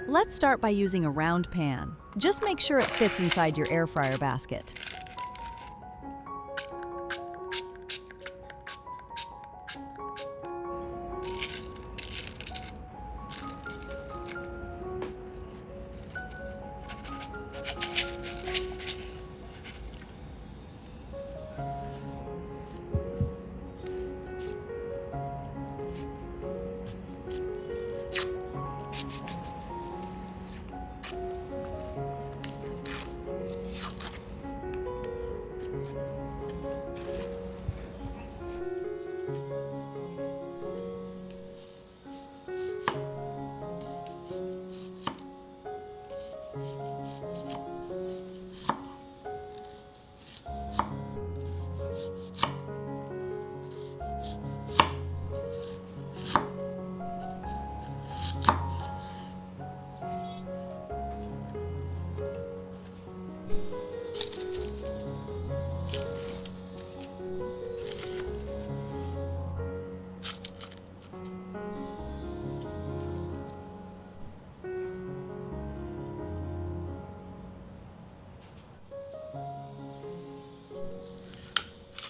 Let's start by using a round pan. Just make sure it fits inside your air fryer basket.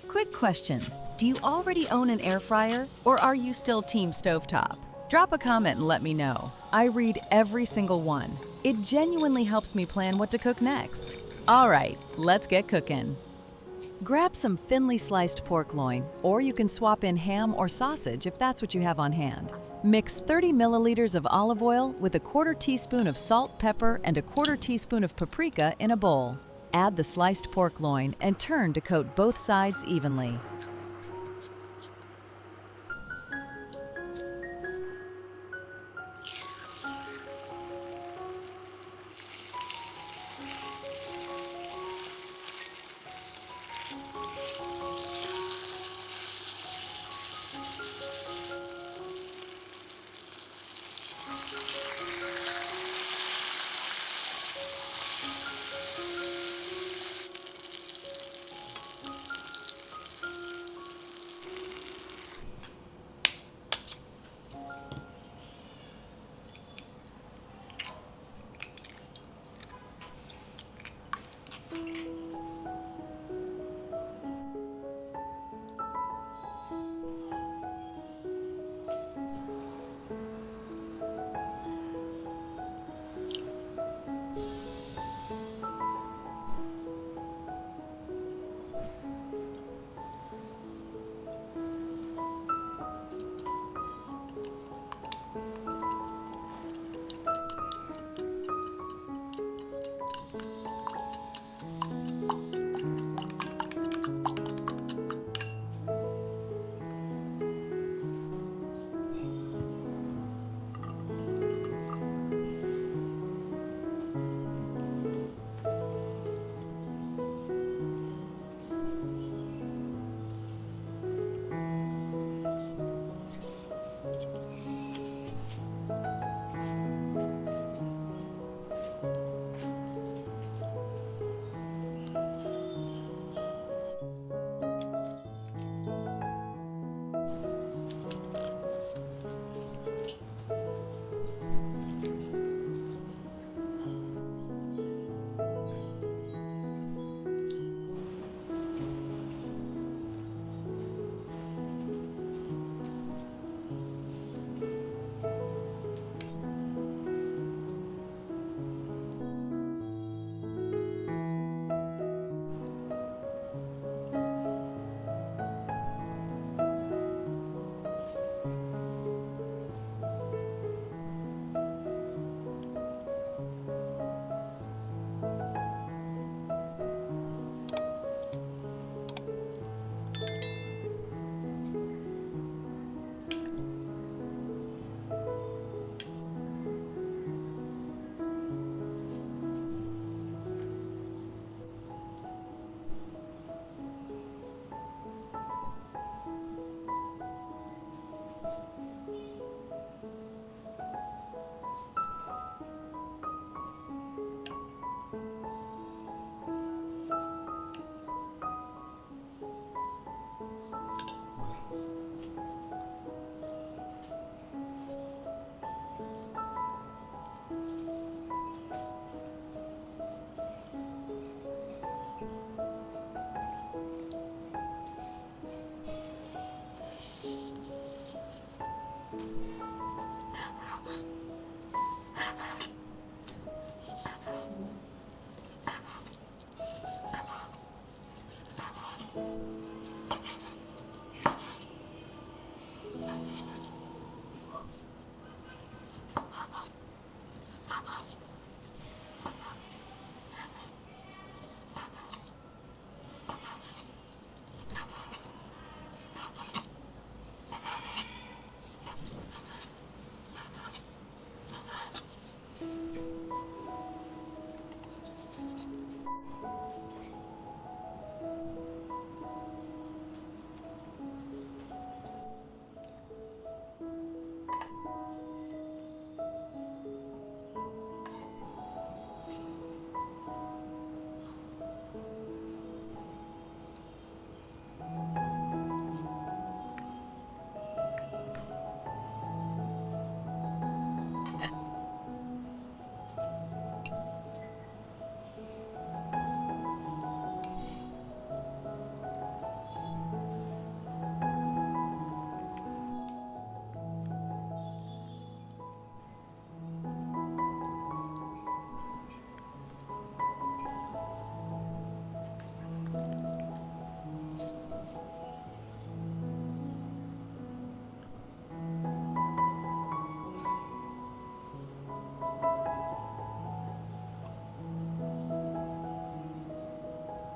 Quick question. Do you already own an air fryer, or are you still team stovetop? Drop a comment and let me know. I read every single one. It genuinely helps me plan what to cook next. All right, let's get cooking. Grab some thinly sliced pork loin, or you can swap in ham or sausage if that's what you have on hand. Mix 30 milliliters of olive oil with a 1/4 teaspoon of salt, pepper, and a 1/4 teaspoon of paprika in a bowl. Add the sliced pork loin and turn to coat both sides evenly.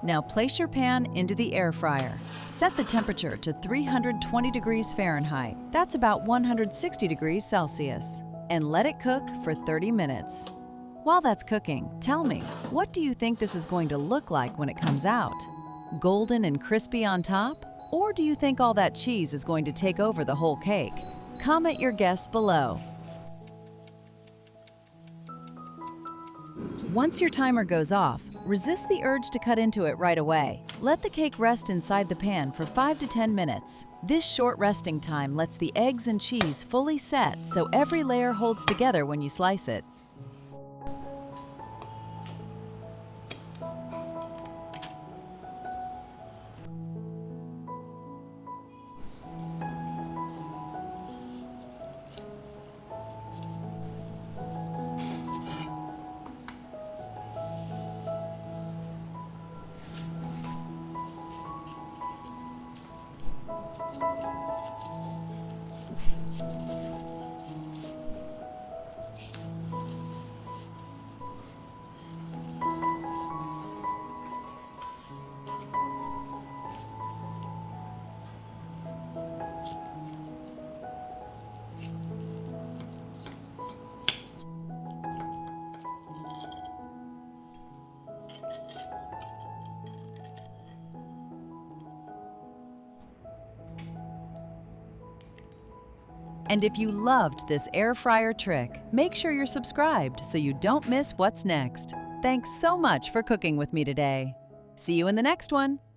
Now place your pan into the air fryer. Set the temperature to 320 degrees Fahrenheit, that's about 160 degrees Celsius, and let it cook for 30 minutes. While that's cooking, tell me, what do you think this is going to look like when it comes out? Golden and crispy on top? Or do you think all that cheese is going to take over the whole cake? Comment your guess below. Once your timer goes off, resist the urge to cut into it right away. Let the cake rest inside the pan for 5 to 10 minutes. This short resting time lets the eggs and cheese fully set so every layer holds together when you slice it. And if you loved this air fryer trick, make sure you're subscribed so you don't miss what's next. Thanks so much for cooking with me today. See you in the next one.